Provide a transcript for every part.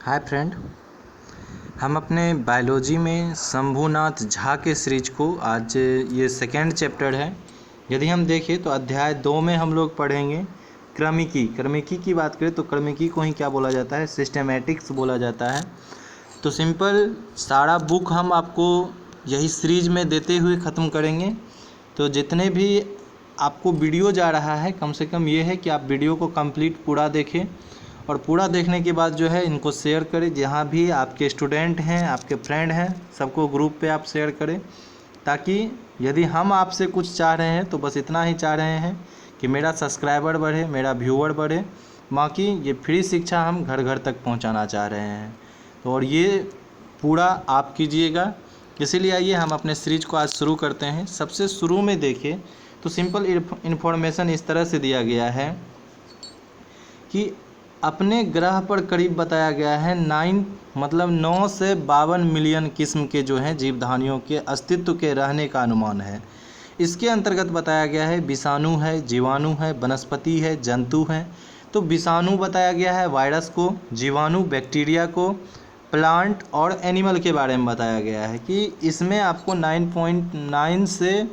Hi friend, हम अपने biology में शंभुनाथ झा के सीरीज को आज ये सेकेंड चैप्टर है। यदि हम देखें तो अध्याय 2 में हम लोग पढ़ेंगे क्रमिकी की बात करें तो क्रमिकी को ही क्या बोला जाता है, सिस्टेमेटिक्स बोला जाता है। तो सिंपल सारा बुक हम आपको यही सीरीज में देते हुए ख़त्म करेंगे। तो जितने भी आपको वीडियो जा रहा है कम से कम ये है कि आप वीडियो को कंप्लीट पूरा देखें और पूरा देखने के बाद जो है इनको शेयर करें। जहाँ भी आपके स्टूडेंट हैं, आपके फ्रेंड हैं, सबको ग्रुप पे आप शेयर करें, ताकि यदि हम आपसे कुछ चाह रहे हैं तो बस इतना ही चाह रहे हैं कि मेरा सब्सक्राइबर बढ़े, मेरा व्यूअर बढ़े। बाकी ये फ्री शिक्षा हम घर घर तक पहुंचाना चाह रहे हैं, तो और ये पूरा आप कीजिएगा। इसीलिए आइए हम अपने सीरीज को आज शुरू करते हैं। सबसे शुरू में देखिए तो सिंपल इन्फॉर्मेशन इस तरह से दिया गया है कि अपने ग्रह पर करीब बताया गया है 9 से 52 मिलियन किस्म के जो हैं जीवधानियों के अस्तित्व के रहने का अनुमान है। इसके अंतर्गत बताया गया है विषाणु है, जीवाणु है, वनस्पति है, जंतु हैं। तो विषाणु बताया गया है वायरस को, जीवाणु बैक्टीरिया को, प्लांट और एनिमल के बारे में बताया गया है कि इसमें आपको 9.9 से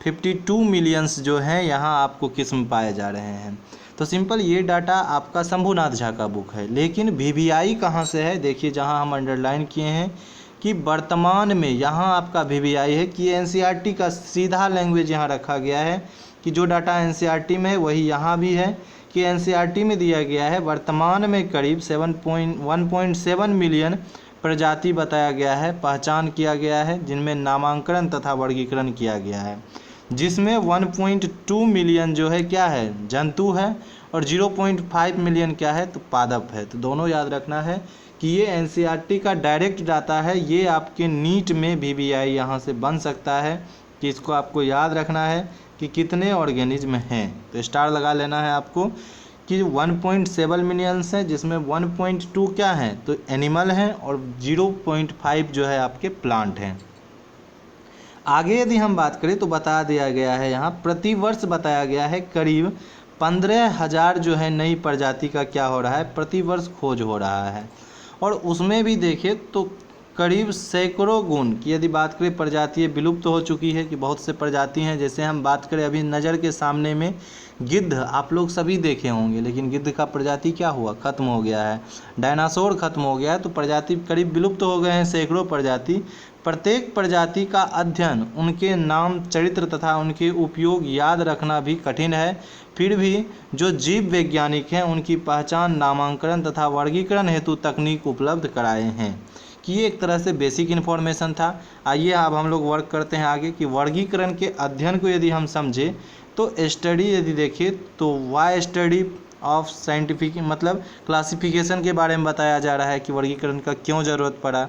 52 मिलियंस जो हैं यहाँ आपको किस्म पाए जा रहे हैं। तो सिंपल ये डाटा आपका शंभुनाथ झा का बुक है। लेकिन वीवीआई कहाँ से है, देखिए जहाँ हम अंडरलाइन किए हैं कि वर्तमान में यहाँ आपका वीवीआई है कि एनसीईआरटी का सीधा लैंग्वेज यहाँ रखा गया है कि जो डाटा एनसीईआरटी में है वही यहाँ भी है कि एनसीईआरटी में दिया गया है वर्तमान में करीब 1.7 मिलियन प्रजाति बताया गया है, पहचान किया गया है, जिनमें नामांकन तथा वर्गीकरण किया गया है, जिसमें 1.2 मिलियन जो है क्या है, जंतु है, और 0.5 मिलियन क्या है, तो पादप है। तो दोनों याद रखना है कि ये एनसीईआरटी का डायरेक्ट डाटा है। ये आपके नीट में वीवीआई यहाँ से बन सकता है कि इसको आपको याद रखना है कि कितने ऑर्गेनिज्म हैं। तो स्टार लगा लेना है आपको कि 1.7 मिलियंस है, जिसमें 1.2 क्या है, तो एनिमल हैं, और 0.5 जो है आपके प्लांट हैं। आगे यदि हम बात करें तो बता दिया गया है यहाँ प्रतिवर्ष बताया गया है करीब 15,000 जो है नई प्रजाति का क्या हो रहा है, प्रतिवर्ष खोज हो रहा है। और उसमें भी देखें तो करीब सैकड़ों गुण की यदि बात करें प्रजातियाँ विलुप्त हो चुकी है कि बहुत से प्रजाति हैं। जैसे हम बात करें अभी नज़र के सामने में गिद्ध आप लोग सभी देखे होंगे, लेकिन गिद्ध का प्रजाति क्या हुआ, ख़त्म हो गया है। डायनासोर ख़त्म हो गया है, तो प्रजाति करीब विलुप्त हो गए हैं सैकड़ों प्रजाति। प्रत्येक प्रजाति का अध्ययन, उनके नाम, चरित्र तथा उनके उपयोग याद रखना भी कठिन है। फिर भी जो जीव वैज्ञानिक हैं उनकी पहचान, नामांकन तथा वर्गीकरण हेतु तकनीक उपलब्ध कराए हैं कि ये एक तरह से बेसिक इन्फॉर्मेशन था। आइए अब हम लोग वर्क करते हैं आगे कि वर्गीकरण के अध्ययन को यदि हम समझें तो स्टडी यदि देखें तो वाई स्टडी ऑफ साइंटिफिक मतलब क्लासिफिकेशन के बारे में बताया जा रहा है कि वर्गीकरण का क्यों ज़रूरत पड़ा।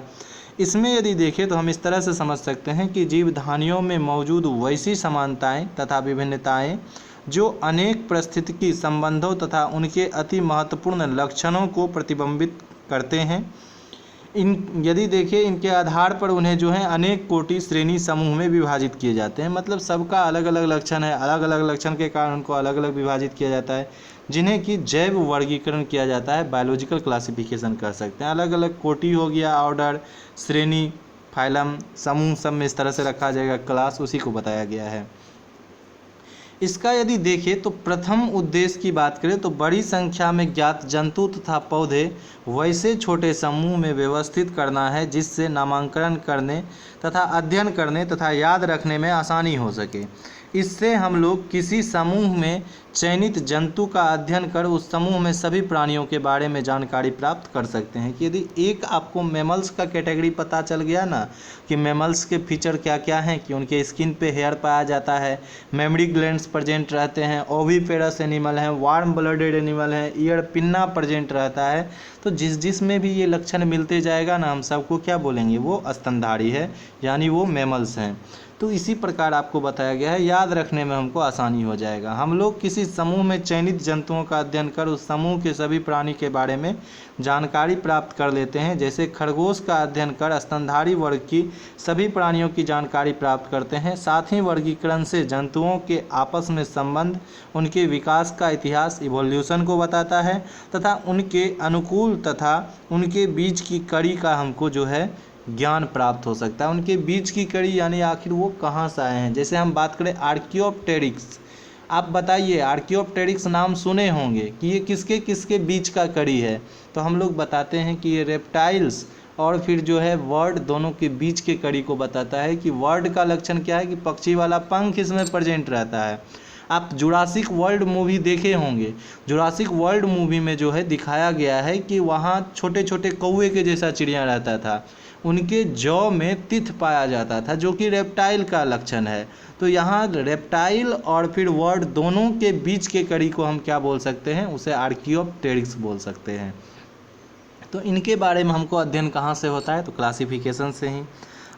इसमें यदि देखें तो हम इस तरह से समझ सकते हैं कि जीवधानियों में मौजूद वैसी समानताएं तथा विभिन्नताएं जो अनेक पारिस्थितिकी संबंधों तथा उनके अति महत्वपूर्ण लक्षणों को प्रतिबिंबित करते हैं। यदि देखें इनके आधार पर उन्हें जो है अनेक कोटि श्रेणी समूह में विभाजित किए जाते हैं। मतलब सबका अलग अलग लक्षण है, अलग अलग लक्षण के कारण उनको अलग अलग विभाजित किया जाता है, जिन्हें कि जैव वर्गीकरण किया जाता है, बायोलॉजिकल क्लासिफिकेशन कर सकते हैं। अलग अलग कोटि हो गया, ऑर्डर, श्रेणी, फाइलम, समूह, सब में इस तरह से रखा जाएगा, क्लास उसी को बताया गया है। इसका यदि देखें तो प्रथम उद्देश्य की बात करें तो बड़ी संख्या में ज्ञात जंतु तथा पौधे वैसे छोटे समूह में व्यवस्थित करना है जिससे नामांकन करने तथा अध्ययन करने तथा याद रखने में आसानी हो सके। इससे हम लोग किसी समूह में चयनित जंतु का अध्ययन कर उस समूह में सभी प्राणियों के बारे में जानकारी प्राप्त कर सकते हैं। कि यदि एक आपको मैमल्स का कैटेगरी पता चल गया ना कि मैमल्स के फीचर क्या क्या हैं, कि उनके स्किन पे हेयर पाया जाता है, मेमोरी ग्लैंड्स प्रेजेंट रहते हैं, ओविपेरस एनिमल हैं, वार्म ब्लडेड एनिमल हैं, ईयर पिन्ना प्रेजेंट रहता है, तो जिस में भी ये लक्षण मिलते जाएगा ना हम सबको क्या बोलेंगे, वो स्तनधारी है, यानी वो मैमल्स हैं। तो इसी प्रकार आपको बताया गया है, याद रखने में हमको आसानी हो जाएगा। हम लोग किसी समूह में चयनित जंतुओं का अध्ययन कर उस समूह के सभी प्राणी के बारे में जानकारी प्राप्त कर लेते हैं। जैसे खरगोश का अध्ययन कर स्तनधारी वर्ग की सभी प्राणियों की जानकारी प्राप्त करते हैं। साथ ही वर्गीकरण से जंतुओं के आपस में संबंध, उनके विकास का इतिहास, इवोल्यूशन को बताता है तथा उनके अनुकूल तथा उनके बीच की कड़ी का हमको जो है ज्ञान प्राप्त हो सकता है। उनके बीच की कड़ी यानी आखिर वो कहाँ से आए हैं। जैसे हम बात करें आर्कियोप्टेरिक्स, आप बताइए, आर्कियोप्टेरिक्स नाम सुने होंगे कि ये किसके किसके बीच का कड़ी है, तो हम लोग बताते हैं कि ये रेप्टाइल्स और फिर जो है वर्ड दोनों के बीच के कड़ी को बताता है। कि वर्ड का लक्षण क्या है कि पक्षी वाला पंख इसमें प्रेजेंट रहता है। आप जुरासिक वर्ल्ड मूवी देखे होंगे, जुरासिक वर्ल्ड मूवी में जो है दिखाया गया है कि वहाँ छोटे छोटे कौवे के जैसा चिड़िया रहता था, उनके जौ में तिथ पाया जाता था जो कि रेप्टाइल का लक्षण है। तो यहाँ रेप्टाइल और फिर वर्ड दोनों के बीच के कड़ी को हम क्या बोल सकते हैं, उसे आर्कियोप्टेरिक्स बोल सकते हैं। तो इनके बारे में हमको अध्ययन कहाँ से होता है, तो क्लासिफिकेशन से ही।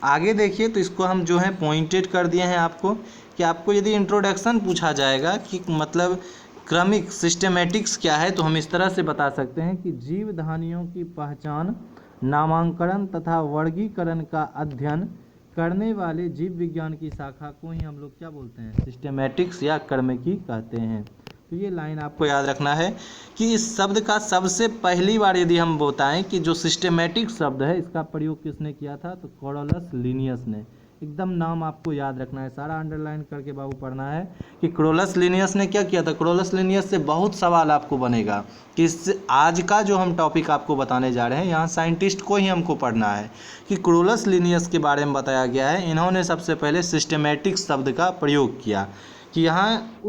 आगे देखिए, तो इसको हम जो है पॉइंटेड कर दिए हैं आपको कि आपको यदि इंट्रोडक्शन पूछा जाएगा कि मतलब क्रमिक सिस्टेमेटिक्स क्या है, तो हम इस तरह से बता सकते हैं कि जीवधानियों की पहचान, नामांकन तथा वर्गीकरण का अध्ययन करने वाले जीव विज्ञान की शाखा को ही हम लोग क्या बोलते हैं, सिस्टेमेटिक्स या क्रमिकी कहते हैं। तो ये लाइन आपको याद रखना है कि इस शब्द का सबसे पहली बार यदि हम बताएं कि जो सिस्टेमेटिक शब्द है इसका प्रयोग किसने किया था, तो क्रोलस लिनियस ने। एकदम नाम आपको याद रखना है, सारा अंडरलाइन करके बाबू पढ़ना है कि क्रोलस लिनियस ने क्या किया था। क्रोलस लिनियस से बहुत सवाल आपको बनेगा कि इस आज का जो हम टॉपिक आपको बताने जा रहे हैं, यहाँ साइंटिस्ट को ही हमको पढ़ना है कि क्रोलस लिनियस के बारे में बताया गया है। इन्होंने सबसे पहले सिस्टेमेटिक शब्द का प्रयोग किया कि यहाँ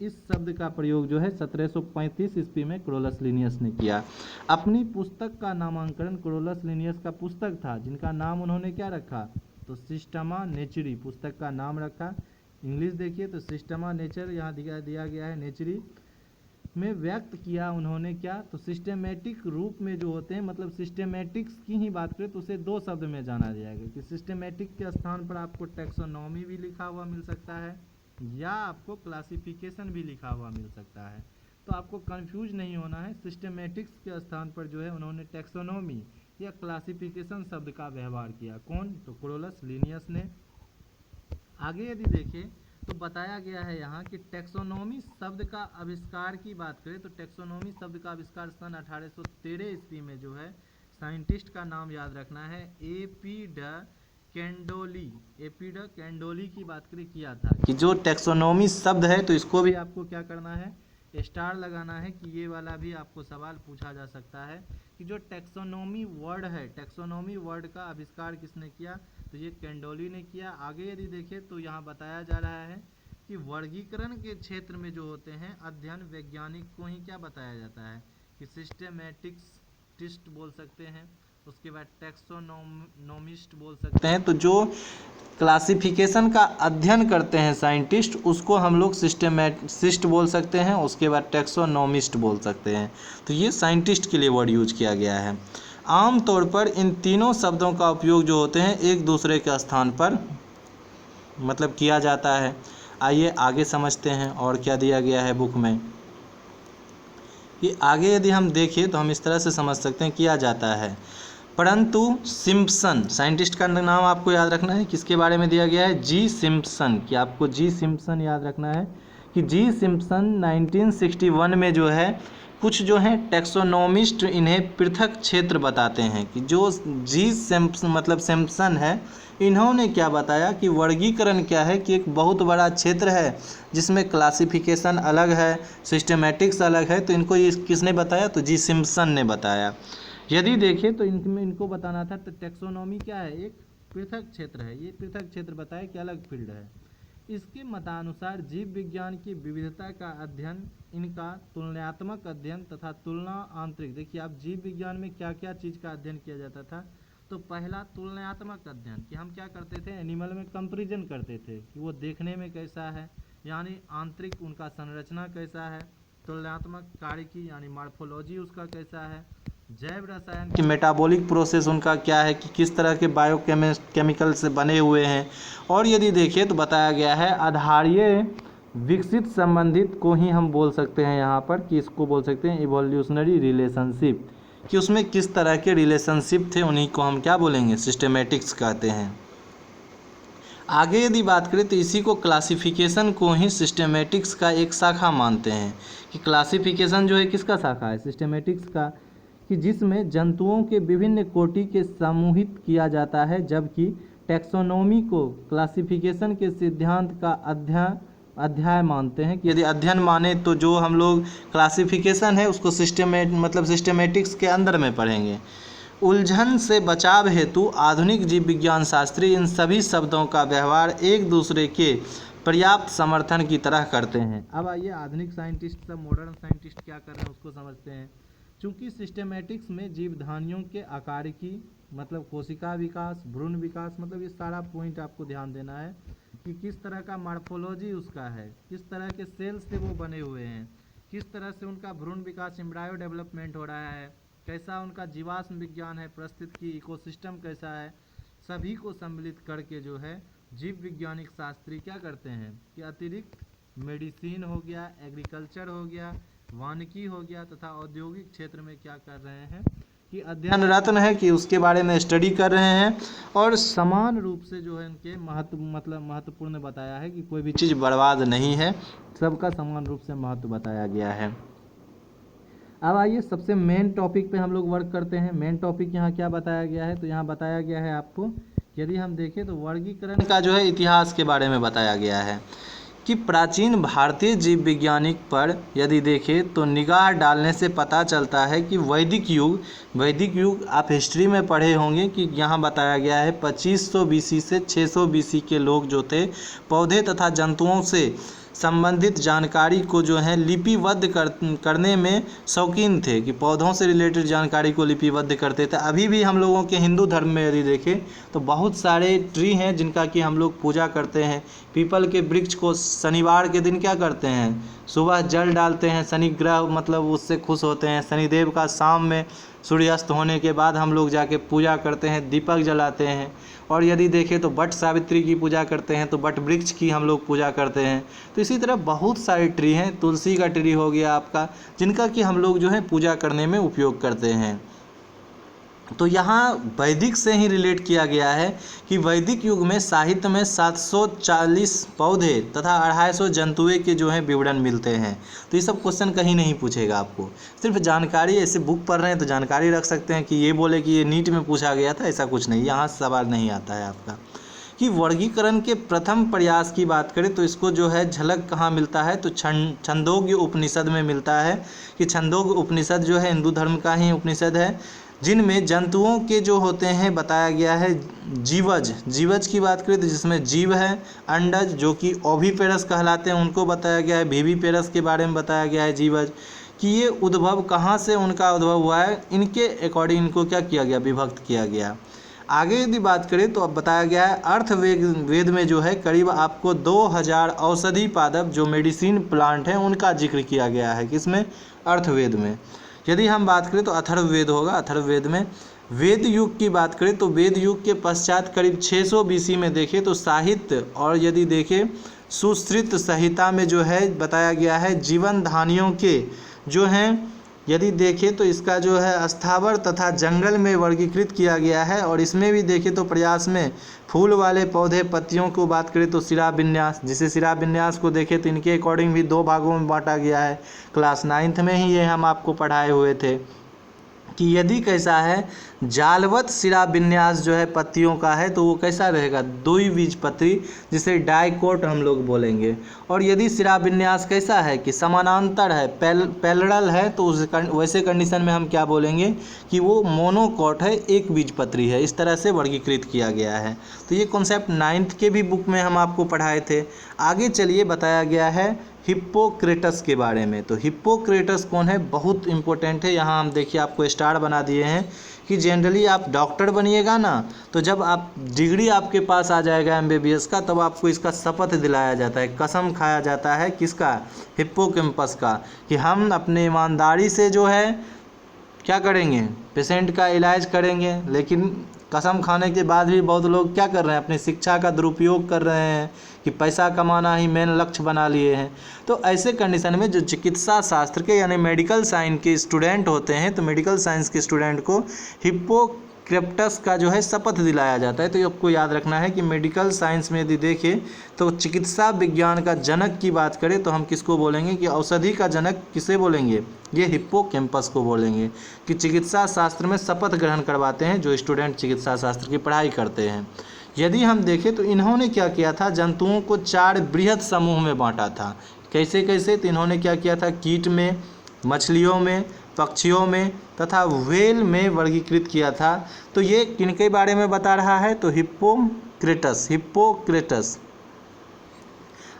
इस शब्द का प्रयोग जो है 1735 ईस्वी में क्रोलस लिनियस ने किया। अपनी पुस्तक का नामांकन, क्रोलस लिनियस का पुस्तक था जिनका नाम उन्होंने क्या रखा, तो सिस्टमा नेचुरी पुस्तक का नाम रखा। इंग्लिश देखिए तो सिस्टमा नेचर यहाँ दिया गया है, नेचुरी में व्यक्त किया उन्होंने क्या, तो सिस्टेमेटिक रूप में जो होते हैं, मतलब सिस्टेमेटिक्स की ही बात करें तो उसे दो शब्द में जाना जाएगा कि सिस्टेमेटिक के स्थान पर आपको टैक्सोनॉमी भी लिखा हुआ मिल सकता है या आपको क्लासिफिकेशन भी लिखा हुआ मिल सकता है। तो आपको कंफ्यूज नहीं होना है, सिस्टेमेटिक्स के स्थान पर जो है उन्होंने टैक्सोनॉमी या क्लासिफिकेशन शब्द का व्यवहार किया। कौन, तो क्रोलस लिनियस ने। आगे यदि देखें तो बताया गया है यहाँ कि टैक्सोनॉमी शब्द का आविष्कार की बात करें तो टैक्सोनॉमी शब्द का आविष्कार सन 1813 ईस्वी में जो है साइंटिस्ट का नाम याद रखना है, एपी कैंडोली की बात करें किया था। कि जो टैक्सोनॉमी शब्द है तो इसको भी आपको क्या करना है, स्टार लगाना है कि ये वाला भी आपको सवाल पूछा जा सकता है कि जो टैक्सोनॉमी वर्ड है, टैक्सोनॉमी वर्ड का आविष्कार किसने किया, तो ये कैंडोली ने किया। आगे यदि देखें तो यहाँ बताया जा रहा है कि वर्गीकरण के क्षेत्र में जो होते हैं अध्ययन वैज्ञानिक को ही क्या बताया जाता है कि सिस्टेमेटिस्ट बोल सकते हैं, उसके बाद टैक्सोनॉमिस्ट बोल सकते हैं। तो जो क्लासिफिकेशन का अध्ययन करते हैं साइंटिस्ट, उसको हम लोग सिस्टेमेटिस्ट बोल सकते हैं, उसके बाद टैक्सोनॉमिस्ट बोल सकते हैं। तो ये साइंटिस्ट के लिए वर्ड यूज किया गया है। आमतौर पर इन तीनों शब्दों का उपयोग जो होते हैं एक दूसरे के स्थान पर मतलब किया जाता है। आइए आगे समझते हैं और क्या दिया गया है बुक में। कि आगे यदि हम देखें तो हम इस तरह से समझ सकते हैं किया जाता है। परंतु सिम्पसन, साइंटिस्ट का नाम आपको याद रखना है, किसके बारे में दिया गया है, जी सिम्पसन। कि आपको जी सिम्पसन याद रखना है कि जी सिम्पसन 1961 में जो है कुछ जो है टैक्सोनॉमिस्ट इन्हें पृथक क्षेत्र बताते हैं। कि जो जी सिम्पसन है, इन्होंने क्या बताया कि वर्गीकरण क्या है कि एक बहुत बड़ा क्षेत्र है जिसमें क्लासिफिकेशन अलग है, सिस्टेमेटिक्स अलग है। तो इनको ये किसने बताया, तो जी सिम्पसन ने बताया। यदि देखें तो इनको बताना था तो टैक्सोनॉमी क्या है, एक पृथक क्षेत्र है। ये पृथक क्षेत्र बताए कि अलग फील्ड है। इसके मतानुसार जीव विज्ञान की विविधता का अध्ययन, इनका तुलनात्मक अध्ययन तथा तुलना आंतरिक। देखिए आप जीव विज्ञान में क्या क्या चीज़ का अध्ययन किया जाता था, तो पहला तुलनात्मक अध्ययन कि हम क्या करते थे, एनिमल में कंपैरिजन करते थे कि वो देखने में कैसा है, यानी आंतरिक उनका संरचना कैसा है, तुलनात्मक कार्य की यानी मॉर्फोलॉजी उसका कैसा है, जैव रसायन की मेटाबॉलिक प्रोसेस उनका क्या है कि किस तरह के बायोकेमिकल से बने हुए हैं। और यदि देखिए तो बताया गया है आधारीय विकसित संबंधित को ही हम बोल सकते हैं यहाँ पर कि इसको बोल सकते हैं इवोल्यूशनरी रिलेशनशिप, कि उसमें किस तरह के रिलेशनशिप थे उन्हीं को हम क्या बोलेंगे सिस्टेमेटिक्स कहते हैं। आगे यदि बात करें तो इसी को क्लासिफिकेशन को ही सिस्टेमेटिक्स का एक शाखा मानते हैं कि क्लासिफिकेशन जो है किसका शाखा है सिस्टेमेटिक्स का, कि जिसमें जंतुओं के विभिन्न कोटि के समूहित किया जाता है, जबकि टैक्सोनॉमी को क्लासिफिकेशन के सिद्धांत का अध्याय मानते हैं। कि यदि अध्ययन माने तो जो हम लोग क्लासिफिकेशन है उसको सिस्टेमेटिक्स के अंदर में पढ़ेंगे। उलझन से बचाव हेतु आधुनिक जीव विज्ञान शास्त्री इन सभी शब्दों का व्यवहार एक दूसरे के पर्याप्त समर्थन की तरह करते हैं। अब आइए आधुनिक साइंटिस्ट सब मॉडर्न साइंटिस्ट क्या कर रहे हैं उसको समझते हैं। चूँकि सिस्टेमेटिक्स में जीवधानियों के आकारिकी मतलब कोशिका विकास, भ्रूण विकास, मतलब ये सारा पॉइंट आपको ध्यान देना है कि किस तरह का मार्फोलॉजी उसका है, किस तरह के सेल्स से वो बने हुए हैं, किस तरह से उनका भ्रूण विकास एम्ब्रायो डेवलपमेंट हो रहा है, कैसा उनका जीवाश्म विज्ञान है, परिस्थितिकी इकोसिस्टम कैसा है, सभी को सम्मिलित करके जो है जीव वैज्ञानिक शास्त्री क्या करते हैं कि अतिरिक्त मेडिसिन हो गया, एग्रीकल्चर हो गया, वानिकी हो गया तथा औद्योगिक क्षेत्र में क्या कर रहे हैं कि अध्ययनरत है कि उसके बारे में स्टडी कर रहे हैं। और समान रूप से जो है इनके महत्वपूर्ण बताया है कि कोई भी चीज़ बर्बाद नहीं है, सबका समान रूप से महत्व बताया गया है। अब आइए सबसे मेन टॉपिक पे हम लोग वर्क करते हैं। मेन टॉपिक यहाँ क्या बताया गया है, तो यहाँ बताया गया है आपको यदि हम देखें तो वर्गीकरण का जो है इतिहास के बारे में बताया गया है कि प्राचीन भारतीय जीव वैज्ञानिक पर यदि देखें तो निगाह डालने से पता चलता है कि वैदिक युग आप हिस्ट्री में पढ़े होंगे कि यहाँ बताया गया है 2500 BC से 600 BC के लोग जो थे पौधे तथा जंतुओं से संबंधित जानकारी को जो है लिपिबद्ध करने में शौकीन थे, कि पौधों से रिलेटेड जानकारी को लिपिबद्ध करते थे। अभी भी हम लोगों के हिंदू धर्म में यदि देखें तो बहुत सारे ट्री हैं जिनका कि हम लोग पूजा करते हैं। पीपल के वृक्ष को शनिवार के दिन क्या करते हैं, सुबह जल डालते हैं, शनि ग्रह मतलब उससे खुश होते हैं। शनिदेव का शाम में सूर्यास्त होने के बाद हम लोग जाके पूजा करते हैं, दीपक जलाते हैं। और यदि देखें तो बट सावित्री की पूजा करते हैं, तो बट वृक्ष की हम लोग पूजा करते हैं। तो इसी तरह बहुत सारे ट्री हैं, तुलसी का ट्री हो गया आपका, जिनका कि हम लोग जो है पूजा करने में उपयोग करते हैं। तो यहाँ वैदिक से ही रिलेट किया गया है कि वैदिक युग में साहित्य में 740 पौधे तथा 250 जंतुओं के जो हैं विवरण मिलते हैं। तो ये सब क्वेश्चन कहीं नहीं पूछेगा आपको, सिर्फ जानकारी ऐसे बुक पढ़ रहे हैं तो जानकारी रख सकते हैं कि ये बोले कि ये नीट में पूछा गया था, ऐसा कुछ नहीं, यहाँ सवाल नहीं आता है आपका। कि वर्गीकरण के प्रथम प्रयास की बात करें तो इसको जो है झलक कहाँ मिलता है, तो छंदोग्य उपनिषद में मिलता है। कि छंदोग्य उपनिषद जो है हिंदू धर्म का ही उपनिषद है, जिनमें जंतुओं के जो होते हैं बताया गया है जीवज की बात करें तो जिसमें जीव है, अंडज जो कि ओविपेरस कहलाते हैं उनको बताया गया है, विविपेरस के बारे में बताया गया है जीवज, कि ये उद्भव कहाँ से उनका उद्भव हुआ है, इनके अकॉर्डिंग इनको क्या किया गया, विभक्त किया गया। आगे यदि बात करें तो अब बताया गया है अर्थवेद में जो है करीब आपको 2000 औषधि पादप जो मेडिसिन प्लांट हैं उनका जिक्र किया गया है। किसमें, अर्थवेद में। यदि हम बात करें तो अथर्ववेद होगा, अथर्ववेद में। वेद युग की बात करें तो वेद युग के पश्चात करीब 600 BC में देखें तो साहित्य और यदि देखें सुश्रुत संहिता में जो है बताया गया है जीवन धानियों के जो हैं यदि देखें तो इसका जो है स्थावर तथा जंगल में वर्गीकृत किया गया है। और इसमें भी देखें तो प्रयास में फूल वाले पौधे पत्तियों को बात करें तो शिराविन्यास, जिसे शिराविन्यास को देखें तो इनके अकॉर्डिंग भी 2 भागों में बांटा गया है। क्लास 9th में ही ये हम आपको पढ़ाए हुए थे कि यदि कैसा है जालवत शिराविन्यास जो है पत्तियों का है तो वो कैसा रहेगा, द्विबीजपत्री, जिसे डाइकोट हम लोग बोलेंगे। और यदि शिराविन्यास कैसा है कि समानांतर है, पैरेलल है, तो उस वैसे कंडीशन में हम क्या बोलेंगे कि वो मोनोकोट है, एक बीजपत्री है। इस तरह से वर्गीकृत किया गया है। तो ये कॉन्सेप्ट 9th के भी बुक में हम आपको पढ़ाए थे। आगे चलिए बताया गया है हिप्पोक्रेटस के बारे में। तो हिप्पोक्रेटस कौन है, बहुत इंपॉर्टेंट है। यहाँ हम देखिए आपको स्टार बना दिए हैं कि जनरली आप डॉक्टर बनिएगा ना, तो जब आप डिग्री आपके पास आ जाएगा MBBS का, तब आपको इसका शपथ दिलाया जाता है, कसम खाया जाता है। किसका, हिप्पोकैम्पस का, कि हम अपने ईमानदारी से जो है क्या करेंगे, पेशेंट का इलाज करेंगे, लेकिन कसम खाने के बाद भी बहुत लोग क्या कर रहे हैं, अपनी शिक्षा का दुरुपयोग कर रहे हैं कि पैसा कमाना ही मेन लक्ष्य बना लिए हैं। तो ऐसे कंडीशन में जो चिकित्सा शास्त्र के यानी मेडिकल साइंस के स्टूडेंट होते हैं, तो मेडिकल साइंस के स्टूडेंट को हिप्पोक्रेटस का जो है शपथ दिलाया जाता है। तो ये आपको याद रखना है कि मेडिकल साइंस में यदि देखें तो चिकित्सा विज्ञान का जनक की बात करें तो हम किसको बोलेंगे कि औषधि का जनक किसे बोलेंगे, ये हिप्पोकैम्पस को बोलेंगे, कि चिकित्सा शास्त्र में शपथ ग्रहण करवाते हैं जो स्टूडेंट चिकित्सा शास्त्र की पढ़ाई करते हैं। यदि हम देखें तो इन्होंने क्या किया था, जंतुओं को 4 बृहद समूह में बांटा था। कैसे कैसे, तो इन्होंने क्या किया था, कीट में, मछलियों में, पक्षियों में तथा व्हेल में वर्गीकृत किया था। तो ये किनके बारे में बता रहा है, तो हिप्पोक्रेटस।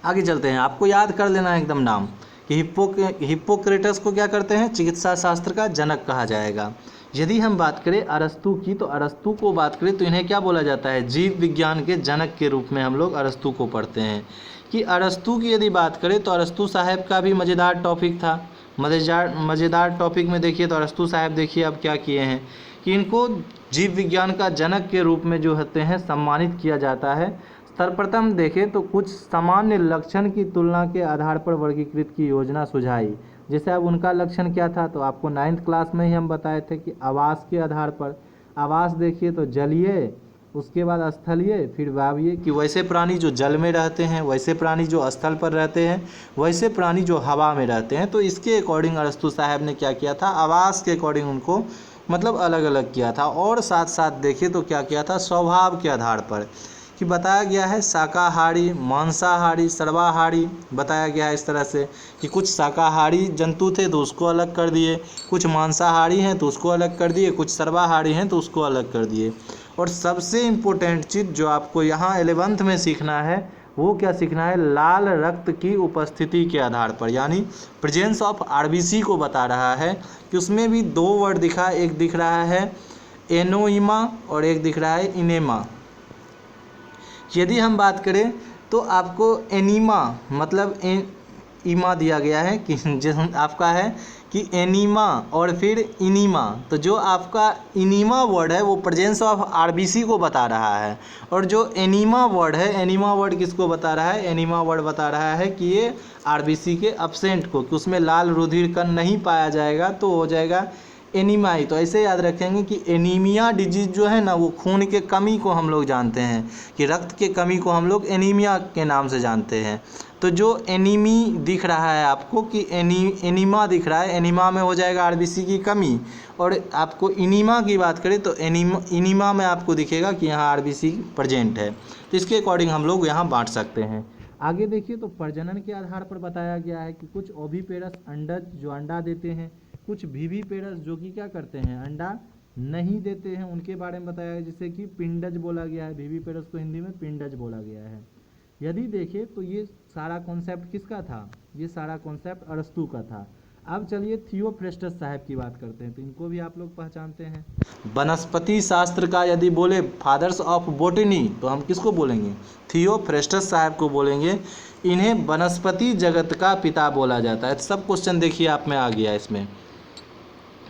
आगे चलते हैं, आपको याद कर लेना है एकदम नाम कि हिप्पोक्रेटस को क्या करते हैं, चिकित्सा शास्त्र का जनक कहा जाएगा। यदि हम बात करें अरस्तु की, तो अरस्तु को बात करें तो इन्हें क्या बोला जाता है, जीव विज्ञान के जनक के रूप में हम लोग अरस्तु को पढ़ते हैं। कि अरस्तु की यदि बात करें तो अरस्तु साहब का भी मज़ेदार टॉपिक था। मज़ेदार टॉपिक में देखिए तो अरस्तु साहब देखिए अब क्या किए हैं कि इनको जीव विज्ञान का जनक के रूप में जो होते हैं सम्मानित किया जाता है। सर्वप्रथम देखें तो कुछ सामान्य लक्षण की तुलना के आधार पर वर्गीकृत की योजना सुझाई। जैसे अब उनका लक्षण क्या था, तो आपको 9th क्लास में ही हम बताए थे कि आवास के आधार पर, आवास देखिए तो जलीय, उसके बाद स्थलीय, फिर वायवीय, कि वैसे प्राणी जो जल में रहते हैं, वैसे प्राणी जो स्थल पर रहते हैं, वैसे प्राणी जो हवा में रहते हैं। तो इसके अकॉर्डिंग अरस्तु साहब ने क्या किया था, आवास के अकॉर्डिंग उनको मतलब अलग अलग किया था। और साथ साथ देखिए तो क्या किया था, स्वभाव के आधार पर कि बताया गया है शाकाहारी, मांसाहारी, सर्वाहारी बताया गया है। इस तरह से कि कुछ शाकाहारी जंतु थे तो उसको अलग कर दिए, कुछ मांसाहारी हैं तो उसको अलग कर दिए, कुछ सर्वाहारी हैं तो उसको अलग कर दिए। और सबसे इम्पोर्टेंट चीज़ जो आपको यहाँ 11th में सीखना है वो क्या सीखना है, लाल रक्त की उपस्थिति के आधार पर, यानी प्रेजेंस ऑफ आरबीसी को बता रहा है कि उसमें भी 2 वर्ड दिखा, एक दिख रहा है एनोइमा और एक दिख रहा है इनेमा। यदि हम बात करें तो आपको एनीमा मतलब ईमा दिया गया है कि जो आपका है कि एनीमा और फिर इनीमा। तो जो आपका इनीमा वर्ड है वो प्रेजेंस ऑफ आरबीसी को बता रहा है, और जो एनीमा वर्ड है, एनीमा वर्ड किसको बता रहा है, एनीमा वर्ड बता रहा है कि ये आरबीसी के एब्सेंट को, कि उसमें लाल रुधिर कण नहीं पाया जाएगा तो हो जाएगा एनीमा ही। तो ऐसे याद रखेंगे कि एनीमिया डिजीज जो है ना वो खून के कमी को हम लोग जानते हैं, कि रक्त के कमी को हम लोग एनीमिया के नाम से जानते हैं। तो जो एनीमी दिख रहा है आपको कि एनीमा दिख रहा है, एनीमा में हो जाएगा आरबीसी की कमी। और आपको इनीमा की बात करें तो इनीमा में आपको दिखेगा कि यहाँ आरबीसी प्रेजेंट है। तो इसके अकॉर्डिंग हम लोग यहाँ बांट सकते हैं। आगे देखिए तो प्रजनन के आधार पर बताया गया है कि कुछ ओविपेरस अंडज जो अंडा देते हैं, कुछ विविपेरस जो कि क्या करते हैं, अंडा नहीं देते हैं, उनके बारे में बताया गया, जैसे कि पिंडज बोला गया है, विविपेरस को हिंदी में पिंडज बोला गया है। यदि देखें तो ये सारा कॉन्सेप्ट किसका था, ये सारा कॉन्सेप्ट अरस्तु का था। अब चलिए थियोफ्रेस्टस साहब की बात करते हैं, तो इनको भी आप लोग पहचानते हैं। वनस्पति शास्त्र का यदि बोले फादर्स ऑफ बोटनी तो हम किसको बोलेंगे, थियोफ्रेस्टस साहब को बोलेंगे। इन्हें वनस्पति जगत का पिता बोला जाता है। सब क्वेश्चन देखिए आप में आ गया इसमें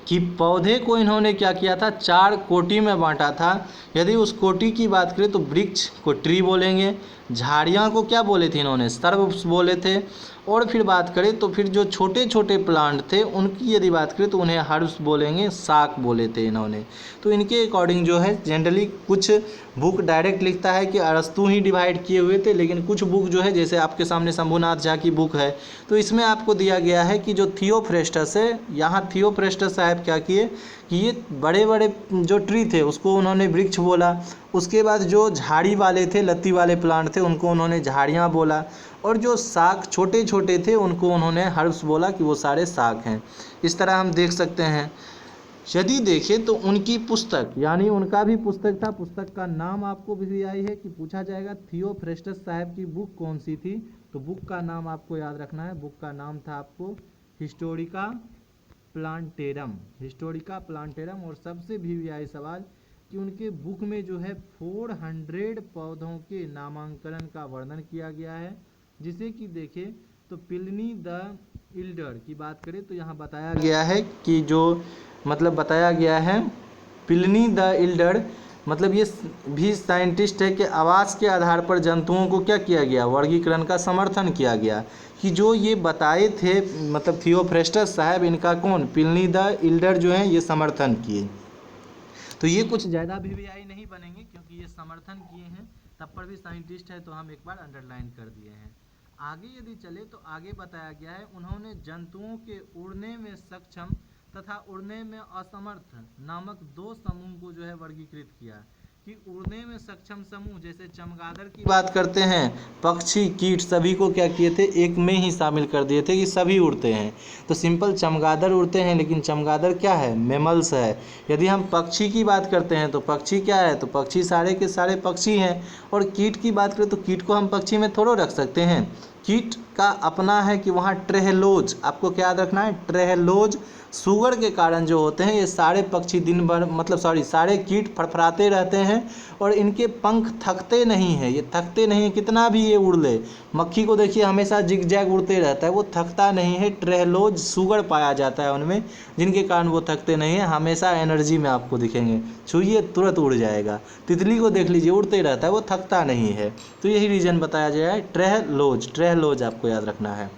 कि पौधे को इन्होंने क्या किया था, 4 कोटि में बांटा था। यदि उस कोटि की बात करें तो वृक्ष को ट्री बोलेंगे, झाड़ियाँ को क्या बोले थे इन्होंने, सर्ब्स बोले थे। और फिर बात करें तो फिर जो छोटे छोटे प्लांट थे उनकी यदि बात करें तो उन्हें हर्ब्स बोलेंगे, शाक बोले थे इन्होंने। तो इनके अकॉर्डिंग जो है जनरली कुछ बुक डायरेक्ट लिखता है कि अरस्तु ही डिवाइड किए हुए थे, लेकिन कुछ बुक जो है जैसे आपके सामने शंभुनाथ झा की बुक है तो इसमें आपको दिया गया है कि जो थियोफ्रेस्टस है, यहाँ थियोफ्रेस्टस साहब क्या किए कि ये बड़े बड़े जो ट्री थे उसको उन्होंने वृक्ष बोला, उसके बाद जो झाड़ी वाले थे, लत्ती वाले प्लांट थे उनको उन्होंने झाड़ियाँ बोला, और जो शाक छोटे छोटे थे उनको उन्होंने हर्ब्स बोला कि वो सारे शाक हैं। इस तरह हम देख सकते हैं। यदि देखें तो उनकी पुस्तक, यानी उनका भी पुस्तक था, पुस्तक का नाम आपको भी आई है कि पूछा जाएगा थियोफ्रेस्टस साहब की बुक कौन सी थी, तो बुक का नाम आपको याद रखना है, बुक का नाम था आपको हिस्टोरिका प्लांटेरम, हिस्टोरिका प्लांटेरम। और सबसे भी आई सवाल कि उनके बुक में जो है 400 पौधों के नामांकन का वर्णन किया गया है, जिसे कि देखें तो प्लिनी द इल्डर की बात करें तो यहाँ बताया गया है कि जो मतलब बताया गया है प्लिनी द एल्डर, मतलब ये भी साइंटिस्ट है कि आवास के आधार पर जंतुओं को क्या किया गया, वर्गीकरण का समर्थन किया गया, कि जो ये बताए थे मतलब थियोफ्रेस्टस साहब, इनका कौन, प्लिनी द एल्डर जो है ये समर्थन किए। तो ये कुछ ज़्यादा वीवीआई नहीं बनेंगे क्योंकि ये समर्थन किए हैं, तब पर भी साइंटिस्ट है तो हम एक बार अंडरलाइन कर दिए हैं। आगे यदि चले तो आगे बताया गया है उन्होंने जंतुओं के उड़ने में सक्षम तथा उड़ने में असमर्थ नामक दो समूह को जो है वर्गीकृत किया, कि उड़ने में सक्षम समूह जैसे चमगादड़ की बात करते हैं, पक्षी कीट सभी को क्या किए थे, एक में ही शामिल कर दिए थे कि सभी उड़ते हैं। तो सिंपल चमगादड़ उड़ते हैं, लेकिन चमगादड़ क्या है, मैमल्स है। यदि हम पक्षी की बात करते हैं तो पक्षी क्या है, तो पक्षी सारे के सारे पक्षी हैं। और कीट की बात करें तो कीट को हम पक्षी में थोड़ा रख सकते हैं, कीट का अपना है कि वहाँ ट्रेहलोज, आपको क्या याद रखना है, ट्रेहलोज शुगर के कारण जो होते हैं ये सारे पक्षी दिन भर मतलब सारे कीट फड़फड़ाते रहते हैं और इनके पंख थकते नहीं हैं, ये थकते नहीं हैं कितना भी ये उड़ ले। मक्खी को देखिए हमेशा जिगजैग उड़ते रहता है, वो थकता नहीं है, ट्रेहलोज शुगर पाया जाता है उनमें, जिनके कारण वो थकते नहीं हैं, हमेशा एनर्जी में आपको दिखेंगे, छुइए तुरंत उड़ जाएगा। तितली को देख लीजिए उड़ते रहता है, वो थकता नहीं है। तो यही रीज़न बताया गया है, ट्रेहलोज आपको याद रखना है।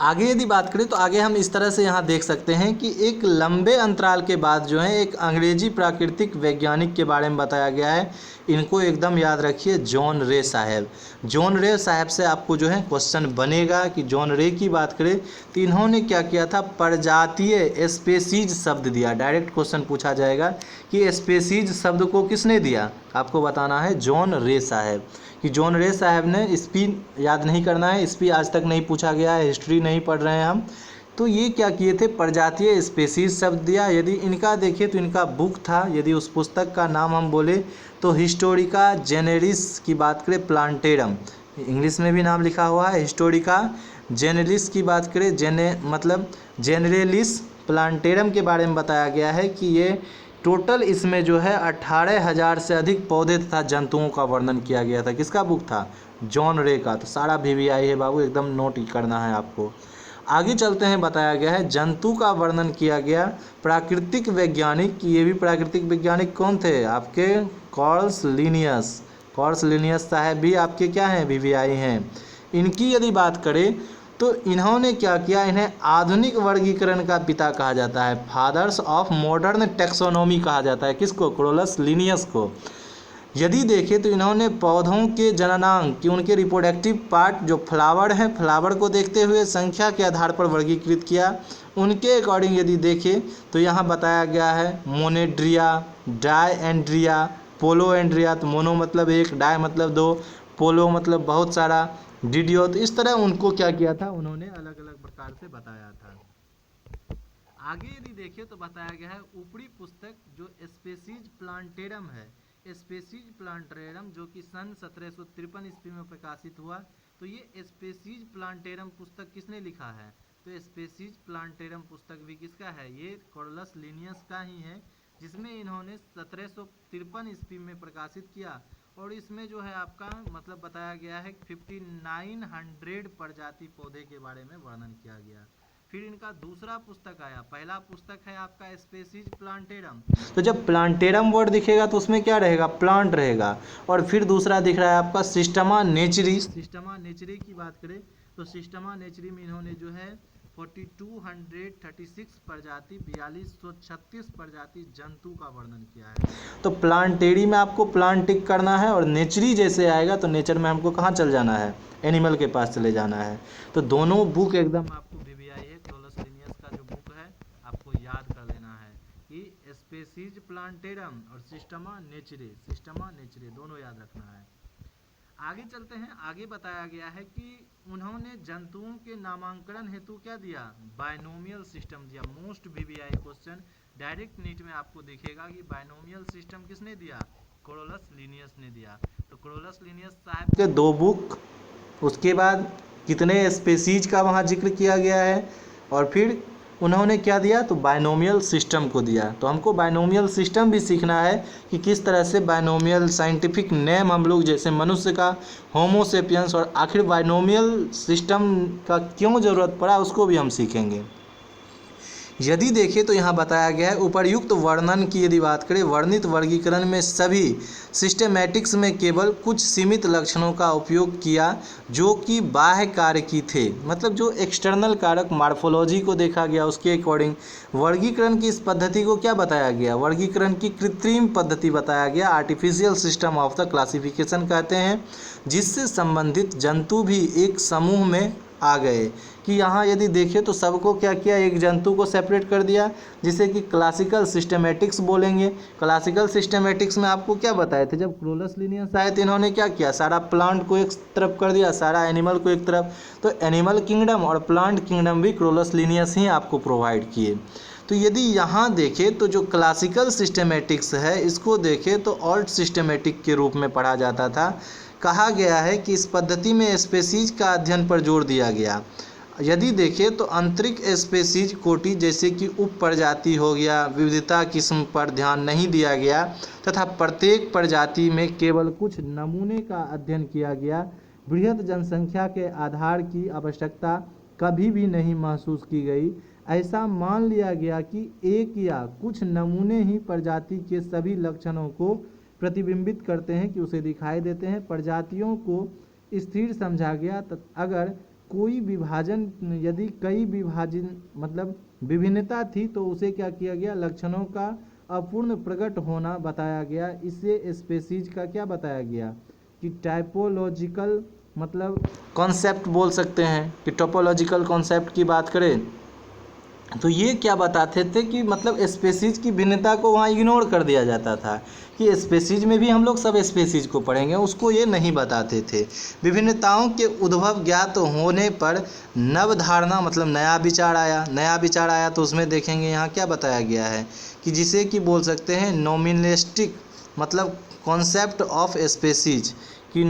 आगे यदि बात करें तो आगे हम इस तरह से यहाँ देख सकते हैं कि एक लंबे अंतराल के बाद जो है एक अंग्रेजी प्राकृतिक वैज्ञानिक के बारे में बताया गया है, इनको एकदम याद रखिए, जॉन रे साहब। जॉन रे साहब से आपको जो है क्वेश्चन बनेगा कि जॉन रे की बात करें तो इन्होंने क्या किया था, प्रजातीय स्पेसीज शब्द दिया। डायरेक्ट क्वेश्चन पूछा जाएगा कि स्पेसीज शब्द को किसने दिया, आपको बताना है जॉन रे साहब, कि जॉन रे साहब ने, इसपी याद नहीं करना है, इसपी आज तक नहीं पूछा गया है, हिस्ट्री नहीं पढ़ रहे हैं हम। तो ये क्या किए थे, प्रजातीय स्पेसीज शब्द दिया। यदि इनका देखें तो इनका बुक था, यदि उस पुस्तक का नाम हम बोले तो हिस्टोरिका जेनेरिस की बात करें प्लांटेरम, इंग्लिश में भी नाम लिखा हुआ है, हिस्टोरिका जेनेरिस की बात करें मतलब जेनरेलिस प्लांटेरम के बारे में बताया गया है कि ये टोटल इसमें जो है 18,000 से अधिक पौधे तथा जंतुओं का वर्णन किया गया था। किसका बुक था, जॉन रे का। तो सारा वीवीआई है बाबू, एकदम नोट करना है आपको। आगे चलते हैं, बताया गया है जंतु का वर्णन किया गया प्राकृतिक वैज्ञानिक, ये भी प्राकृतिक वैज्ञानिक कौन थे आपके, कॉर्स लिनियस साहब भी आपके क्या हैं, वीवीआई हैं। इनकी यदि बात करें तो इन्होंने क्या किया, इन्हें आधुनिक वर्गीकरण का पिता कहा जाता है, फादर्स ऑफ मॉडर्न टेक्सोनोमी कहा जाता है। किसको, कॉर्स लिनियस को। यदि देखें तो इन्होंने पौधों के जननांग कि उनके रिप्रोडक्टिव पार्ट जो फ्लावर हैं, फ्लावर को देखते हुए संख्या के आधार पर वर्गीकृत किया। उनके अकॉर्डिंग यदि देखें तो यहाँ बताया गया है मोनेड्रिया, डायएंड्रिया, पोलोएंड्रिया। तो मोनो मतलब एक, डाय मतलब दो, पोलो मतलब बहुत सारा, डिडियो। तो इस तरह उनको क्या किया था, उन्होंने अलग अलग प्रकार से बताया था। आगे यदि देखें तो बताया गया है ऊपरी पुस्तक जो स्पेसीज प्लांटेरम है, स्पेसीज प्लांटेरम जो कि सन 1753 ईस्वी में प्रकाशित हुआ। तो ये स्पेसीज प्लांटेरम पुस्तक किसने लिखा है, तो स्पेसीज प्लांटेरम पुस्तक भी किसका है, ये कॉर्स लिनियस का ही है, जिसमें इन्होंने 1753 ईस्वी में प्रकाशित किया। और इसमें जो है आपका मतलब बताया गया है 5900 प्रजाति पौधे के बारे में वर्णन किया गया। फिर इनका दूसरा पुस्तक आया, पहला पुस्तक है आपका स्पेसीज प्लांटेरम। तो जब प्लांटेरम वर्ड दिखेगा तो उसमें क्या रहेगा, प्लांट रहेगा। और फिर दूसरा दिख रहा है आपका सिस्टमा नेचरी। सिस्टमा नेचरी की बात करें तो सिस्टमा नेचरी में इन्होंने जो है 4236 प्रजाति 4236 प्रजाति जंतु का वर्णन किया है। तो प्लांटेरी में आपको प्लांट टिक करना है, और नेचरी जैसे आएगा तो नेचर में हमको कहाँ चल जाना है, एनिमल के पास चले जाना है। तो दोनों बुक एकदम आपको वीवीआई है, कॉर्स लिनियस का जो बुक है आपको याद कर लेना है कि स्पेसीज प्लांटेरम और सिस्टमा नेचरी दोनों याद रखना है। आगे चलते हैं, आगे बताया गया है कि उन्होंने जंतुओं के नामांकन हेतु क्या दिया, बायनोमियल सिस्टम दिया। Most VVI question direct NEET में आपको दिखेगा कि बायनोमियल सिस्टम किसने दिया, कॉर्स लिनियस ने दिया। तो कॉर्स लिनियस साहब के दो बुक, उसके बाद कितने स्पेसीज का वहाँ जिक्र किया गया है, और फिर उन्होंने क्या दिया, तो बायनोमियल सिस्टम को दिया। तो हमको बायनोमियल सिस्टम भी सीखना है कि किस तरह से बायनोमियल साइंटिफिक नेम हम लोग जैसे मनुष्य का होमो सेपियंस, और आखिर बायनोमियल सिस्टम का क्यों ज़रूरत पड़ा उसको भी हम सीखेंगे। यदि देखें तो यहाँ बताया गया है उपर्युक्त वर्णन की यदि बात करें, वर्णित वर्गीकरण में सभी सिस्टेमैटिक्स में केवल कुछ सीमित लक्षणों का उपयोग किया जो कि बाह्य कार्य की थे, मतलब जो एक्सटर्नल कारक मार्फोलॉजी को देखा गया उसके अकॉर्डिंग वर्गीकरण की इस पद्धति को क्या बताया गया, वर्गीकरण की कृत्रिम पद्धति बताया गया, artificial system of the classification कहते हैं, जिससे संबंधित जंतु भी एक समूह में आ गए। कि यहाँ यदि देखें तो सबको क्या किया, एक जंतु को सेपरेट कर दिया जिसे कि क्लासिकल सिस्टमेटिक्स बोलेंगे। क्लासिकल सिस्टमेटिक्स में आपको क्या बताए थे, जब क्रोलस लिनियस आए तो इन्होंने क्या किया, सारा प्लांट को एक तरफ कर दिया, सारा एनिमल को एक तरफ, तो एनिमल किंगडम और प्लांट किंगडम भी क्रोलस लिनियस ही आपको प्रोवाइड किए। तो यदि यहाँ देखें तो जो क्लासिकल सिस्टमेटिक्स है इसको देखें तो ऑल्ट सिस्टमेटिक के रूप में पढ़ा जाता था। कहा गया है कि इस पद्धति में स्पेसीज का अध्ययन पर जोर दिया गया। यदि देखें तो आंतरिक स्पेसीज कोटि जैसे कि उप प्रजाति हो गया, विविधता किस्म पर ध्यान नहीं दिया गया तथा प्रत्येक प्रजाति में केवल कुछ नमूने का अध्ययन किया गया। बृहद जनसंख्या के आधार की आवश्यकता कभी भी नहीं महसूस की गई। ऐसा मान लिया गया कि एक या कुछ नमूने ही प्रजाति के सभी लक्षणों को प्रतिबिंबित करते हैं, कि उसे दिखाई देते हैं। प्रजातियों को स्थिर समझा गया। अगर कोई विभाजन, यदि कई विभाजन मतलब विभिन्नता थी तो उसे क्या किया गया, लक्षणों का अपूर्ण प्रकट होना बताया गया। इसे स्पेसीज का क्या बताया गया कि टाइपोलॉजिकल मतलब कॉन्सेप्ट बोल सकते हैं। कि टोपोलॉजिकल कॉन्सेप्ट की बात करें तो ये क्या बताते थे कि मतलब स्पेसीज की भिन्नता को वहाँ इग्नोर कर दिया जाता था, कि स्पेसीज में भी हम लोग सब स्पेसीज को पढ़ेंगे, उसको ये नहीं बताते थे। विभिन्नताओं के उद्भव ज्ञात होने पर नवधारणा मतलब नया विचार आया तो उसमें देखेंगे यहाँ क्या बताया गया है कि जिसे कि बोल सकते हैं नोमिनलिस्टिक मतलब कॉन्सेप्ट ऑफ स्पेसीज, कि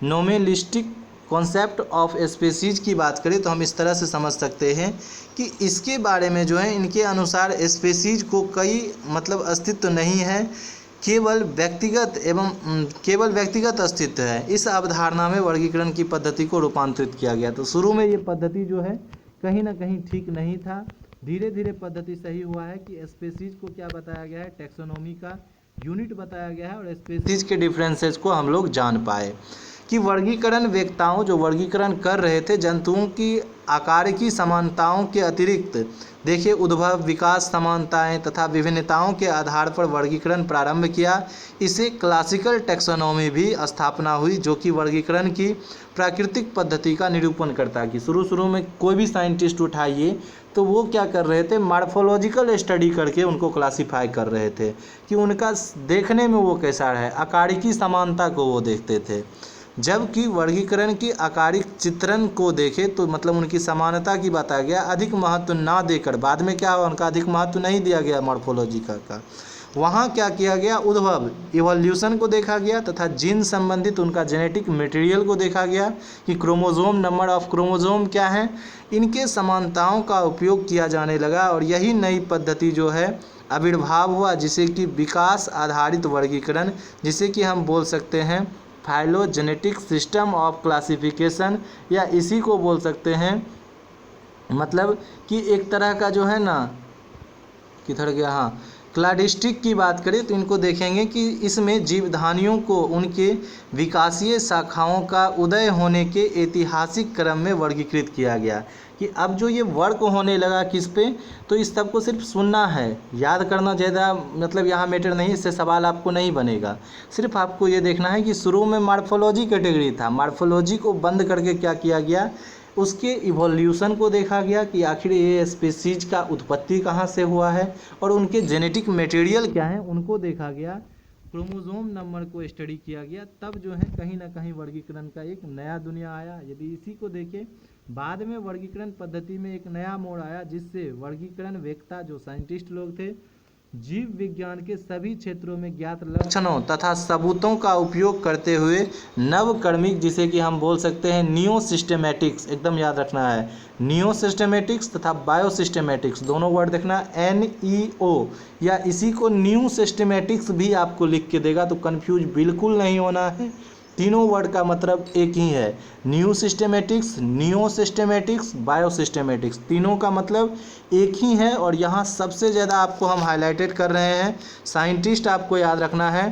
नोमिनलिस्टिक कॉन्सेप्ट ऑफ स्पेसीज की बात करें तो हम इस तरह से समझ सकते हैं कि इसके बारे में जो है इनके अनुसार स्पेसीज को कई मतलब अस्तित्व नहीं है, केवल व्यक्तिगत अस्तित्व है। इस अवधारणा में वर्गीकरण की पद्धति को रूपांतरित किया गया। तो शुरू में ये पद्धति जो है कहीं ना कहीं ठीक नहीं था, धीरे धीरे पद्धति सही हुआ है कि स्पेसीज को क्या बताया गया है, टैक्सोनॉमी का यूनिट बताया गया है और स्पेसीज के डिफरेंसेस को हम लोग जान पाए। कि वर्गीकरण वेत्ताओं जो वर्गीकरण कर रहे थे जंतुओं की आकार की समानताओं के अतिरिक्त देखिए उद्भव विकास समानताएं तथा विभिन्नताओं के आधार पर वर्गीकरण प्रारंभ किया। इसे क्लासिकल टैक्सोनॉमी भी स्थापना हुई जो कि वर्गीकरण की प्राकृतिक पद्धति का निरूपण करता है। कि शुरू में कोई भी साइंटिस्ट उठाइए तो वो क्या कर रहे थे, मार्फोलॉजिकल स्टडी करके उनको क्लासीफाई कर रहे थे कि उनका देखने में वो कैसा है, आकारिकी समानता को वो देखते थे। जबकि वर्गीकरण की आकारिक चित्रण को देखें तो मतलब उनकी समानता की बताया गया, अधिक महत्व ना देकर बाद में क्या हुआ, उनका अधिक महत्व नहीं दिया गया मॉर्फोलॉजी का। वहाँ क्या किया गया, उद्भव इवोल्यूशन को देखा गया तथा जीन संबंधित उनका जेनेटिक मटेरियल को देखा गया कि क्रोमोसोम नंबर ऑफ क्रोमोसोम क्या है, इनके समानताओं का उपयोग किया जाने लगा। और यही नई पद्धति जो है आविर्भाव हुआ जिसे कि विकास आधारित वर्गीकरण, जिसे कि हम बोल सकते हैं फाइलोजेनेटिक सिस्टम ऑफ क्लासिफिकेशन, या इसी को बोल सकते हैं मतलब कि एक तरह का जो है ना, किधर गया, हाँ, क्लाडिस्टिक की बात करें तो इनको देखेंगे कि इसमें जीवधानियों को उनके विकासीय शाखाओं का उदय होने के ऐतिहासिक क्रम में वर्गीकृत किया गया। कि अब जो ये वर्क होने लगा किस पे, तो इस सब को सिर्फ सुनना है, याद करना ज़्यादा मतलब यहाँ मैटर नहीं, इससे सवाल आपको नहीं बनेगा। सिर्फ आपको ये देखना है कि शुरू में मॉर्फोलॉजी कैटेगरी था, मॉर्फोलॉजी को बंद करके क्या किया गया, उसके इवोल्यूशन को देखा गया कि आखिर ये स्पीसीज का उत्पत्ति कहाँ से हुआ है और उनके जेनेटिक मटेरियल क्या हैं उनको देखा गया, क्रोमोसोम नंबर को स्टडी किया गया। तब जो है कहीं ना कहीं वर्गीकरण का एक नया दुनिया आया। यदि इसी को देखें बाद में वर्गीकरण पद्धति में एक नया मोड़ आया जिससे वर्गीकरण वेत्ता जो साइंटिस्ट लोग थे जीव विज्ञान के सभी क्षेत्रों में ज्ञात लक्षणों तथा सबूतों का उपयोग करते हुए नवकर्मिक, जिसे कि हम बोल सकते हैं नियो सिस्टेमेटिक्स, एकदम याद रखना है, नियो सिस्टेमेटिक्स तथा बायो सिस्टेमेटिक्स दोनों वर्ड देखना, NEO, या इसी को न्यू सिस्टेमेटिक्स भी आपको लिख के देगा तो कंफ्यूज बिल्कुल नहीं होना है। तीनों वर्ड का मतलब एक ही है, new systematics, neo systematics, bio systematics, तीनों का मतलब एक ही है। और यहाँ सबसे ज़्यादा आपको हम हाईलाइटेड कर रहे हैं साइंटिस्ट। आपको याद रखना है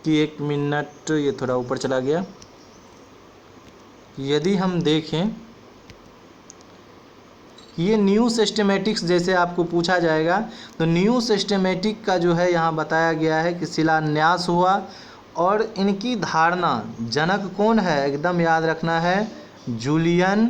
कि 1 मिनट, ये थोड़ा ऊपर चला गया। यदि हम देखें ये न्यू सिस्टेमेटिक्स जैसे आपको पूछा जाएगा तो न्यू सिस्टेमेटिक का जो है यहाँ बताया गया है कि शिलान्यास हुआ। और इनकी धारणा जनक कौन है, एकदम याद रखना है, जूलियन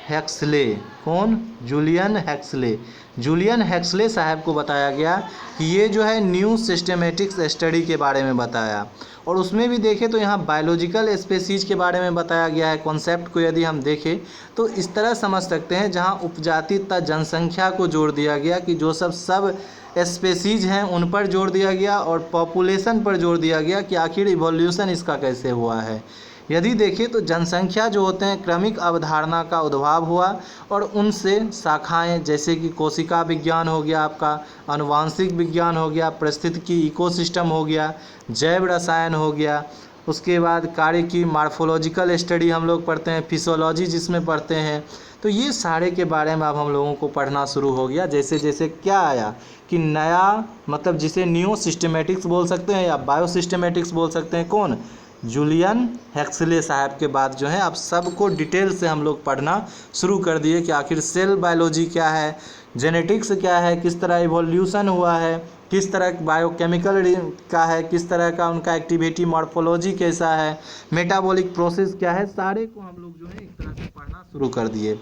हेक्सले। कौन? जूलियन हेक्सले। जूलियन हेक्सले साहब को बताया गया कि ये जो है न्यू सिस्टेमेटिक्स स्टडी के बारे में बताया। और उसमें भी देखें तो यहाँ बायोलॉजिकल स्पेसीज के बारे में बताया गया है। कॉन्सेप्ट को यदि हम देखें तो इस तरह समझ सकते हैं, जहाँ उपजाति तथा जनसंख्या को जोड़ दिया गया कि जो सब स्पेसीज हैं उन पर जोड़ दिया गया, और पॉपुलेशन पर जोड़ दिया गया कि आखिर इवोल्यूशन इसका कैसे हुआ है। यदि देखें तो जनसंख्या जो होते हैं क्रमिक अवधारणा का उद्भव हुआ, और उनसे शाखाएं जैसे कि कोशिका विज्ञान हो गया, आपका आनुवांशिक विज्ञान हो गया, पारिस्थितिकी इकोसिस्टम हो गया, जैव रसायन हो गया, उसके बाद कार्य की मार्फोलॉजिकल स्टडी हम लोग पढ़ते हैं, फिजियोलॉजी जिसमें पढ़ते हैं। तो ये सारे के बारे में अब हम लोगों को पढ़ना शुरू हो गया। जैसे जैसे क्या आया कि नया, मतलब जिसे न्यू सिस्टेमेटिक्स बोल सकते हैं या बायो सिस्टेमेटिक्स बोल सकते हैं, कौन? जूलियन हेक्सले साहब के बाद जो है अब सबको डिटेल से हम लोग पढ़ना शुरू कर दिए कि आखिर सेल बायोलॉजी क्या है, जेनेटिक्स क्या है, किस तरह इवोल्यूशन हुआ है, किस तरह बायोकेमिकल का है, किस तरह का उनका एक्टिविटी मॉर्फोलॉजी कैसा है, मेटाबॉलिक प्रोसेस क्या है, सारे को हम लोग जो है एक तरह से पढ़ना शुरू कर दिए।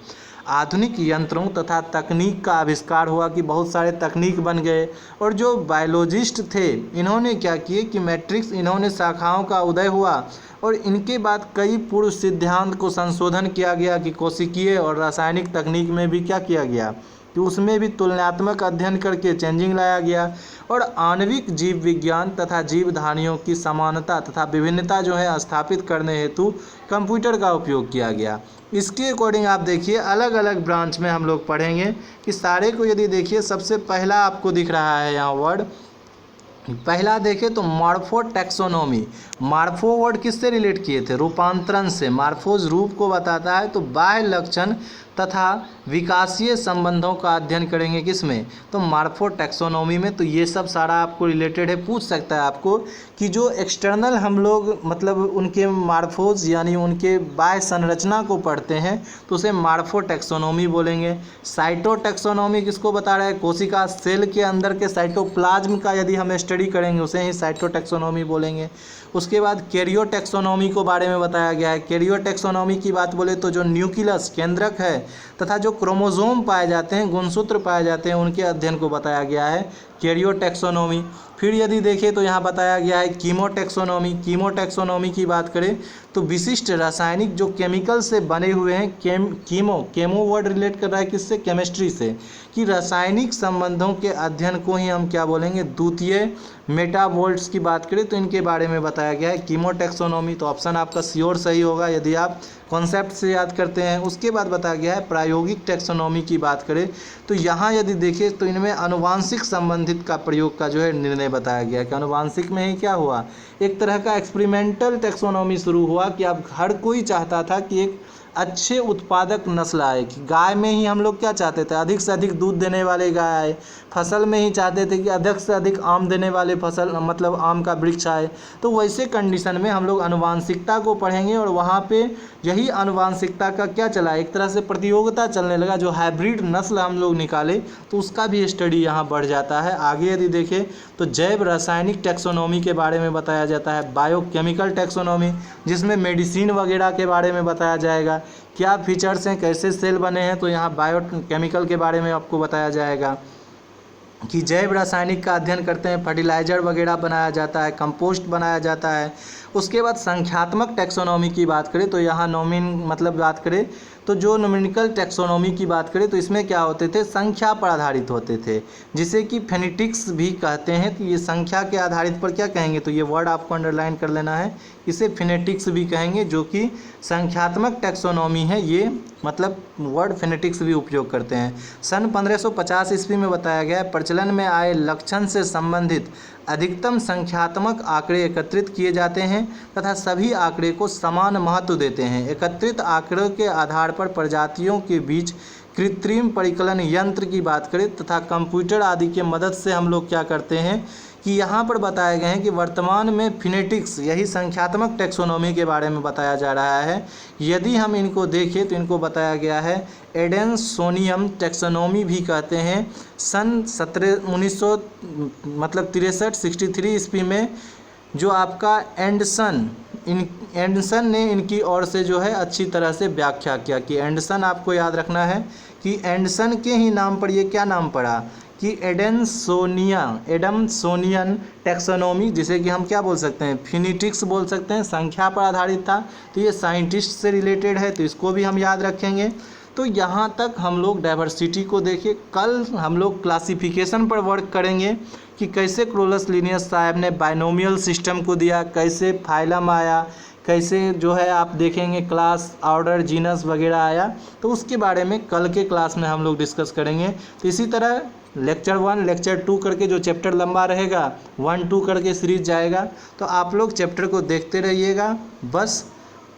आधुनिक यंत्रों तथा तकनीक का आविष्कार हुआ कि बहुत सारे तकनीक बन गए। और जो बायोलॉजिस्ट थे इन्होंने क्या किए कि मैट्रिक्स, इन्होंने शाखाओं का उदय हुआ, और इनके बाद कई पूर्व सिद्धांत को संशोधन किया गया कि कोशिकीय और रासायनिक तकनीक में भी क्या किया गया कि उसमें भी तुलनात्मक अध्ययन करके चेंजिंग लाया गया। और आणविक जीव विज्ञान तथा जीवधारियों की समानता तथा विभिन्नता जो है स्थापित करने हेतु कंप्यूटर का उपयोग किया गया। इसके अकॉर्डिंग आप देखिए अलग अलग ब्रांच में हम लोग पढ़ेंगे कि सारे को यदि देखिए, सबसे पहला आपको दिख रहा है यहाँ वर्ड, पहला देखें तो मार्फो टैक्सोनॉमी। मार्फो वर्ड किससे रिलेट किए थे? रूपांतरण से। मार्फोज रूप को बताता है, तो बाह्य लक्षण तथा विकासीय संबंधों का अध्ययन करेंगे किसमें? तो मार्फो टैक्सोनॉमी में। तो ये सब सारा आपको रिलेटेड है। पूछ सकता है आपको कि जो एक्सटर्नल हम लोग मतलब उनके मार्फोज यानी उनके बाह्य संरचना को पढ़ते हैं तो उसे मार्फो टैक्सोनॉमी बोलेंगे। साइटो टैक्सोनॉमी किसको बता रहा है? कोशिका सेल के अंदर के साइटोप्लाज्म का यदि हम स्टडी करेंगे उसे ही साइटो टैक्सोनॉमी बोलेंगे। उसके बाद कैरियो टैक्सोनॉमी को बारे में बताया गया है। कैरियो टैक्सोनॉमी की बात बोले तो जो न्यूक्लियस केंद्रक है तथा जो क्रोमोसोम पाए जाते हैं, गुणसूत्र पाए जाते हैं, उनके अध्ययन को बताया गया है कैरियो टैक्सोनॉमी। फिर यदि देखें तो यहाँ बताया गया है कीमो टैक्सोनॉमी। कीमो टैक्सोनॉमी की बात करें तो विशिष्ट रासायनिक जो केमिकल से बने हुए हैं, केमो वर्ड रिलेट कर रहा है किससे? केमिस्ट्री से, कि रासायनिक संबंधों के अध्ययन को ही हम क्या बोलेंगे? द्वितीय मेटाबॉल्ट्स की बात करें तो इनके बारे में बताया गया है कीमो टैक्सोनॉमी। तो ऑप्शन आपका श्योर सही होगा यदि आप कॉन्सेप्ट से याद करते हैं। उसके बाद बताया गया है प्रायोगिक टैक्सोनॉमी की बात करें तो यहाँ यदि देखें तो इनमें आनुवांशिक संबंधित का प्रयोग का जो है निर्णय बताया गया कि आनुवांशिक में ही क्या हुआ, एक तरह का एक्सपेरिमेंटल टैक्सोनॉमी शुरू हुआ कि अब हर कोई चाहता था कि एक अच्छे उत्पादक नस्ल आए, कि गाय में ही हम लोग क्या चाहते थे? अधिक से अधिक दूध देने वाले गाय आए। फसल में ही चाहते थे कि अधिक से अधिक आम देने वाले फसल मतलब आम का वृक्ष आए। तो वैसे कंडीशन में हम लोग आनुवांशिकता को पढ़ेंगे और वहाँ पे यही आनुवांशिकता का क्या चला, एक तरह से प्रतियोगिता चलने लगा। जो हाइब्रिड नस्ल हम लोग निकाले तो उसका भी स्टडी यहाँ बढ़ जाता है। आगे यदि देखें तो जैव रासायनिक टैक्सोनॉमी के बारे में बताया जाता है। बायोकेमिकल टैक्सोनॉमी जिसमें मेडिसिन वगैरह के बारे में बताया जाएगा, क्या फीचर्स हैं, कैसे सेल बने हैं, तो यहाँ बायोकेमिकल के बारे में आपको बताया जाएगा कि जैव रासायनिक का अध्ययन करते हैं, फर्टिलाइज़र वगैरह बनाया जाता है, कंपोस्ट बनाया जाता है। उसके बाद संख्यात्मक टैक्सोनॉमी की बात करें तो यहाँ मतलब बात करें तो जो न्यूमेरिकल टैक्सोनॉमी की बात करें तो इसमें क्या होते थे? संख्या पर आधारित होते थे, जिसे कि फेनेटिक्स भी कहते हैं। तो ये संख्या के आधारित पर क्या कहेंगे? तो ये वर्ड आपको अंडरलाइन कर लेना है, इसे फेनेटिक्स भी कहेंगे, जो कि संख्यात्मक टैक्सोनॉमी है। ये मतलब वर्ड फेनेटिक्स भी उपयोग करते हैं। सन 1550 ईस्वी में बताया गया है प्रचलन में आए लक्षण से संबंधित अधिकतम संख्यात्मक आंकड़े एकत्रित किए जाते हैं तथा सभी आंकड़े को समान महत्व देते हैं। एकत्रित आंकड़ों के आधार पर प्रजातियों के बीच कृत्रिम परिकलन यंत्र की बात करें तथा कंप्यूटर आदि के मदद से हम लोग क्या करते हैं कि यहाँ पर बताए गए हैं कि वर्तमान में फिनेटिक्स, यही संख्यात्मक टैक्सोनॉमी के बारे में बताया जा रहा है। यदि हम इनको देखें तो इनको बताया गया है एडेंसोनियन टैक्सोनॉमी भी कहते हैं। सन 1963 ईस्वी में जो आपका एंडरसन ने इनकी ओर से जो है अच्छी तरह से व्याख्या किया कि एंडरसन, आपको याद रखना है कि एंडरसन के ही नाम पर ये क्या नाम पड़ा कि एडमसोनियन टैक्सोनॉमी, जिसे कि हम क्या बोल सकते हैं, फिनेटिक्स बोल सकते हैं, संख्या पर आधारित था। तो ये साइंटिस्ट से रिलेटेड है, तो इसको भी हम याद रखेंगे। तो यहाँ तक हम लोग डाइवर्सिटी को देखिए। कल हम लोग क्लासिफिकेशन पर वर्क करेंगे कि कैसे क्रोलस लिनियस साहब ने बाइनोमियल सिस्टम को दिया, कैसे फाइलम आया, कैसे जो है आप देखेंगे क्लास, ऑर्डर, जीनस वगैरह आया। तो उसके बारे में कल के क्लास में हम लोग डिस्कस करेंगे। तो इसी तरह लेक्चर 1, लेक्चर 2 करके जो चैप्टर लंबा रहेगा 1-2 करके सीरीज जाएगा। तो आप लोग चैप्टर को देखते रहिएगा, बस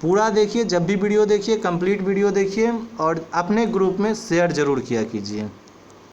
पूरा देखिए। जब भी वीडियो देखिए कंप्लीट वीडियो देखिए और अपने ग्रुप में शेयर ज़रूर किया कीजिए।